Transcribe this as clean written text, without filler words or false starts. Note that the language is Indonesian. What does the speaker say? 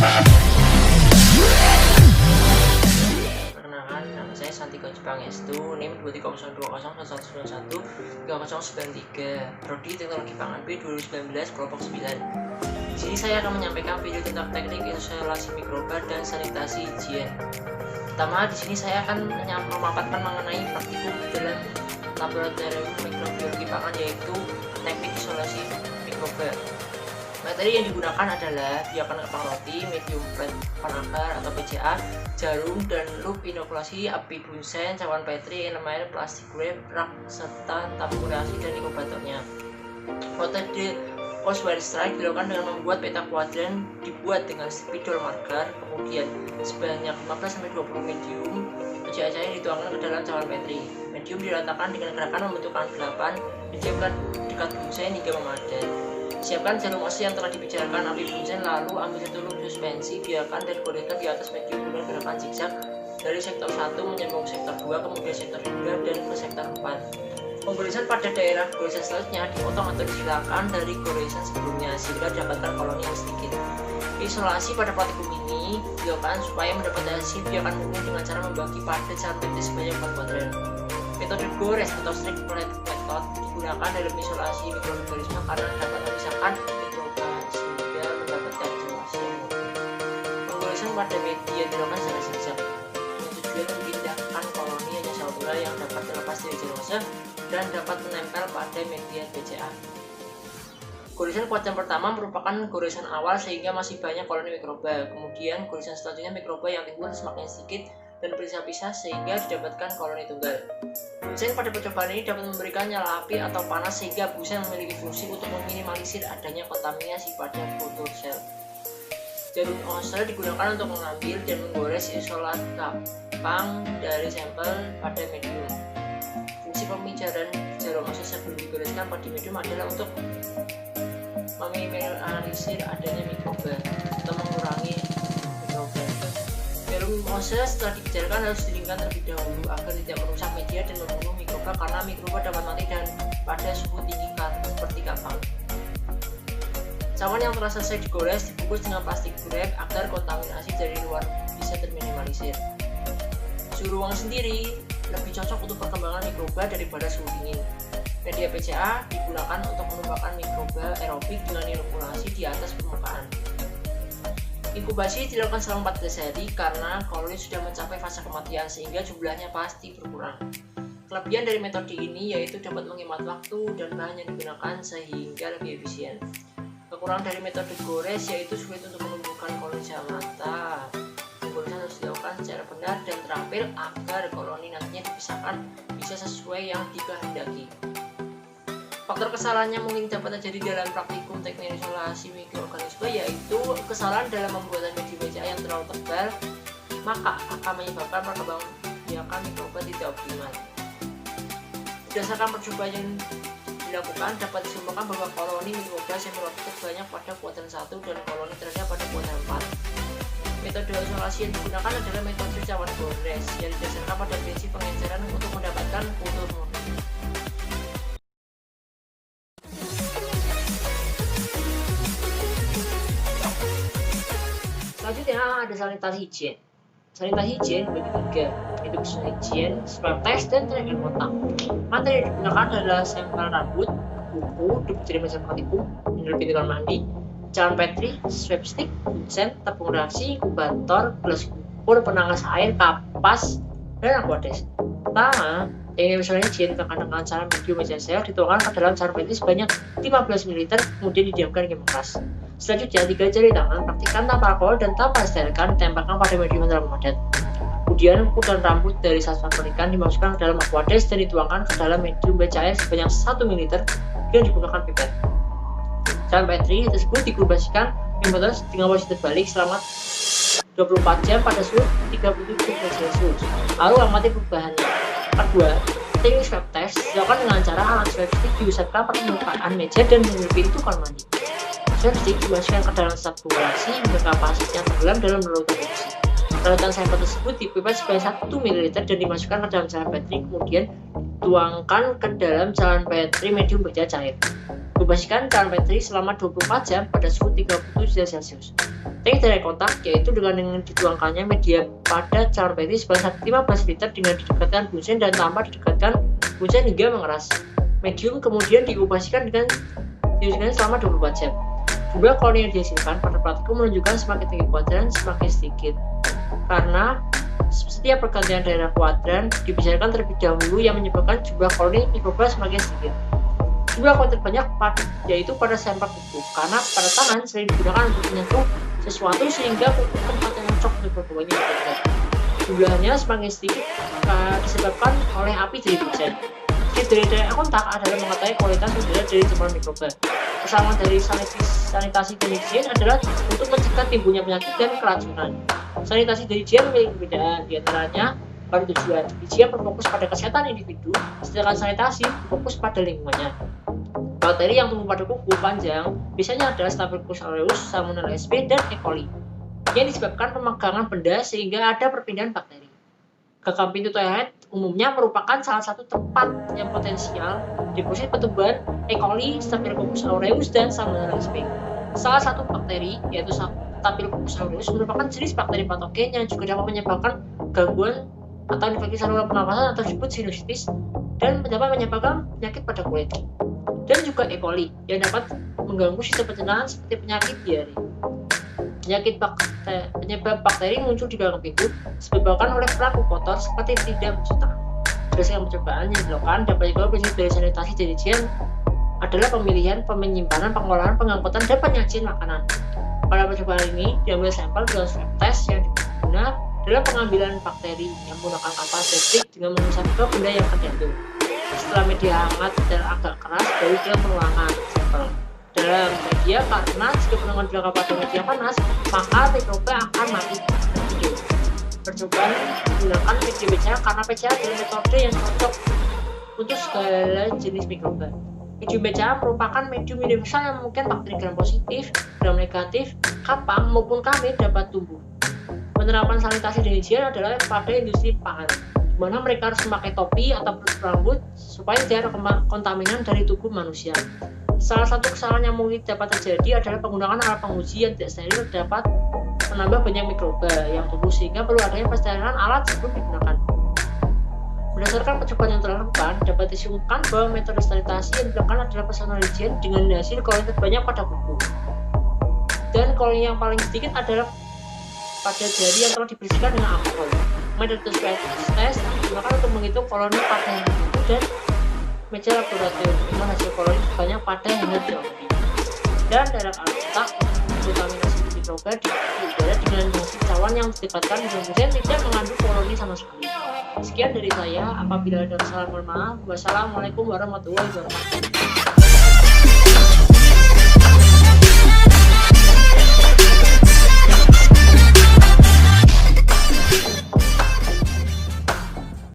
Perkenalkan, nama saya Santiko Jepang Estu, NIM 230201113093, Prodi Teknologi Pangan B 2019 kelompok 9. Di sini saya akan menyampaikan video tentang teknik isolasi mikroba dan sanitasi higien. Pertama, di sini saya akan memaparkan mengenai praktikum dalam laboratorium mikrobiologi pangan, yaitu teknik isolasi mikroba. Materi yang digunakan adalah biakan kepang roti, medium flat panakar atau PCA, jarum dan loop inokulasi, api bunsen, cawan petri, enamel, plastik wrap, rak, serta tabung reaksi dan inkubatornya. Metode post-wire strike dilakukan dengan membuat peta kuadran dibuat dengan spidol marker, kemudian sebanyak 15-20 medium PCA yang dituangkan ke dalam cawan petri. Medium diratakan dengan gerakan membentuk 8, disiapkan dekat bunsen hingga memadat. Siapkan jarum osi yang telah dibicarakan api bunsen, lalu ambil satu loop suspensi, biarkan dan goreskan di atas medium dengan gerakan zigzag dari sektor 1 menyambung sektor 2, kemudian sektor 3 dan ke sektor 4. Penggoresan pada daerah goresan selanjutnya dipotong atau disilakan dari goresan sebelumnya sehingga dapatkan koloni yang sedikit. Isolasi pada praktikum ini dilakukan supaya mendapat hasil biakan murni dengan cara membagi pada cantik sebanyak 4 kuadran. Metode gores atau strict plate method digunakan dalam isolasi mikroorganisme karena dapat memisahkan mikroba sehingga mendapatkan isolasi yang murni. Penggoresan pada media dilakukan secara zigzag dengan tujuan memindahkan koloni hanya saudara yang dapat terlepas dari jerose dan dapat menempel pada media PCA. Goresan kuadran pertama merupakan goresan awal sehingga masih banyak koloni mikroba. Kemudian goresan selanjutnya mikroba yang timbul semakin sedikit dan berpisah-pisah sehingga didapatkan koloni tunggal. Bunsen pada percobaan ini dapat memberikan nyala api atau panas sehingga bunsen memiliki fungsi untuk meminimalisir adanya kontaminasi pada fotosel. Jarum Ose digunakan untuk mengambil dan menggores isolat kapang dari sampel pada medium. Fungsi pemijaran jarum Ose sebelum digoreskan pada medium adalah untuk meminimalisir adanya mikroba atau mengurangi mikroba. Jarum Ose setelah dibicarakan harus didinginkan terlebih dahulu agar tidak merusak media dan membunuh mikroba karena mikroba dapat mati dan pada suhu tinggi seperti kapang. Cawan yang telah selesai digores dibungkus dengan plastik wrap agar kontaminasi dari luar bisa terminimalisir. Suhu ruang sendiri lebih cocok untuk perkembangan mikroba daripada suhu dingin. Media PCA digunakan untuk menumbuhkan mikroba aerobik dengan inokulasi di atas permukaan. Inkubasi dilakukan selama 14 hari karena koloni sudah mencapai fase kematian sehingga jumlahnya pasti berkurang. Kelebihan dari metode ini yaitu dapat menghemat waktu dan bahan yang digunakan sehingga lebih efisien. Kekurangan dari metode gores yaitu sulit untuk menumbuhkan koloni mata. Penggoresan harus dilakukan secara benar dan terampil agar koloni nantinya dipisahkan bisa sesuai yang dikehendaki. Faktor kesalahannya mungkin dapat terjadi dalam praktikum teknik isolasi mikroorganisme, yaitu kesalahan dalam pembuatan media PCA yang terlalu tebal, maka akan menyebabkan perkembangan biakan mikroba tidak optimal. Berdasarkan percobaan yang dilakukan, dapat disimpulkan bahwa koloni mikroba semiotik terbanyak pada kuadran 1 dan koloni terendah pada kuadran 4. Metode isolasi yang digunakan adalah metode cawan gores yang didasarkan pada prinsip pengenceran untuk mendapatkan kultur murni. Selanjutnya ada sanitasi higien. Sanitasi higien bagi 3, yaitu higien, swab test, dan trial kontak. Materi yang digunakan adalah sampel rambut, kuku, debu jari meja praktikum, mineral pintu kamar mandi, cawan petri, swab stick, bunsen, tabung reaksi, inkubator, gelas ukur, penangkas air, kapas, dan aquades. Pertama, teknik isolasi higien ditekan dengan cara medium meja sel dituangkan ke dalam cawan petri sebanyak 15 ml, kemudian didiamkan hingga mengeras. Selanjutnya, 3 jari tangan praktikkan tanpa alkohol dan tanpa sterilkan ditempelkan pada medium yang terlalu padat. Kemudian, kuku dan rambut dari sasaran pernikahan dimasukkan ke dalam aquades dan dituangkan ke dalam medium cair sebanyak 1 ml dengan digunakan pipet. Cawan petri tersebut diinkubasikan dengan posisi terbalik selama 24 jam pada suhu 37 derajat Celcius. Lalu amati perubahannya. Kedua, teknik swab test dilakukan dengan cara alat swab stick diusapkan pada permukaan meja dan pintu kamar mandi. Swab stick dimasukkan ke dalam tabung reaksi hingga kapasitasnya tenggelam dalam larutan reaksi. Larutan sampel tersebut dipipet sebanyak 1 ml dan dimasukkan ke dalam cawan petri, kemudian tuangkan ke dalam cawan petri medium bercair cair. Inkubasikan cawan petri selama 24 jam pada suhu 37 derajat Celcius. Teknik direct contact yaitu dengan dituangkannya media pada calon petri sebanyak 15 liter dengan didekatkan bunsen dan tanpa didekatkan bunsen hingga mengeras. Medium kemudian diinkubasikan selama 24 jam. Jumlah koloni yang dihasilkan pada praktikum menunjukkan semakin tinggi kuadran semakin sedikit, karena setiap pergantian daerah kuadran dibicarakan terlebih dahulu yang menyebabkan jumlah koloni mikroba semakin sedikit. Jumlah koloni terbanyak yaitu pada sampel kuku, karena pada tangan sering digunakan untuk menyentuh sesuatu sehingga kuku tempat yang cocok untuk berbawanya berbeda. Jumlahnya semakin sedikit disebabkan oleh api dari bunsen. Dari direct kontak adalah mengetahui kualitas udara dari temuan mikroba. Kesamaan dari sanitasi dan higien adalah untuk mencegah timbulnya penyakit dan keracunan. Sanitasi dan higien memiliki perbedaan, diantaranya pada tujuan. Higien berfokus pada kesehatan individu, sedangkan sanitasi berfokus pada lingkungannya. Bakteri yang tumbuh pada kuku panjang biasanya adalah Staphylococcus aureus, Salmonella sp, dan E. coli, yang disebabkan pemegangan benda sehingga ada perpindahan bakteri. Gagang pintu toilet umumnya merupakan salah satu tempat yang potensial deposit pertumbuhan E. coli, Staphylococcus aureus, dan Salmonella sp. Salah satu bakteri, yaitu Staphylococcus aureus, merupakan jenis bakteri patogen yang juga dapat menyebabkan gangguan atau infeksi saluran pernapasan atau disebut sinusitis dan dapat menyebabkan penyakit pada kulit. Dan juga E. coli yang dapat mengganggu sistem pencernaan seperti penyakit diare. Penyebab bakteri muncul di gagang pintu disebabkan oleh pelaku kotor seperti tidak mencuci tangan. Berdasarkan percobaan yang dilakukan, dapat juga prinsip dari sanitasi dan higien adalah pemilihan, penyimpanan, pengolahan, pengangkutan, dan penyajian makanan. Pada percobaan ini, diambil sampel dengan swab test yang digunakan adalah pengambilan bakteri yang menggunakan kapal septic dengan mengusap ke benda yang terjatuh. Setelah media hangat dan agak keras, baru ke penuangan sampel dalam media panas. Jika penuangan dilakukan pada media panas, maka mikroba akan mati. Percobaan menggunakan media BCA karena BCA adalah metode yang cocok untuk segala jenis mikroba. Medium BCA merupakan medium universal yang memungkinkan bakteri gram positif, gram negatif, kapang maupun kamit dapat tumbuh. Penerapan sanitasi dan higien adalah pada industri pangan, di mana mereka harus memakai topi atau penutup rambut supaya tidak ada kontaminan dari tubuh manusia. Salah satu kesalahan yang mungkin dapat terjadi adalah penggunaan alat penguji yang tidak steril dapat menambah banyak mikroba yang tumbuh sehingga perlu adanya pensterilan alat sebelum digunakan. Berdasarkan percobaan yang telah dilakukan, dapat disimpulkan bahwa metode sanitasi yang dilakukan adalah personal hygiene dengan hasil koloni terbanyak pada kuku. Dan koloni yang paling sedikit adalah pada jari yang telah dibersihkan dengan alkohol. Metode swab test digunakan untuk menghitung koloni pada individu dan meja laboratorium dengan hasil koloni banyak pada hanger geometri. Dan dalam kontak kontaminasi mikroba di udara dengan hasil cawan yang didapatkan dengan bunsen tidak mengandung koloni sama sekali. Sekian dari saya. Apabila ada kesalahan, mohon maaf. Wassalamualaikum warahmatullahi wabarakatuh.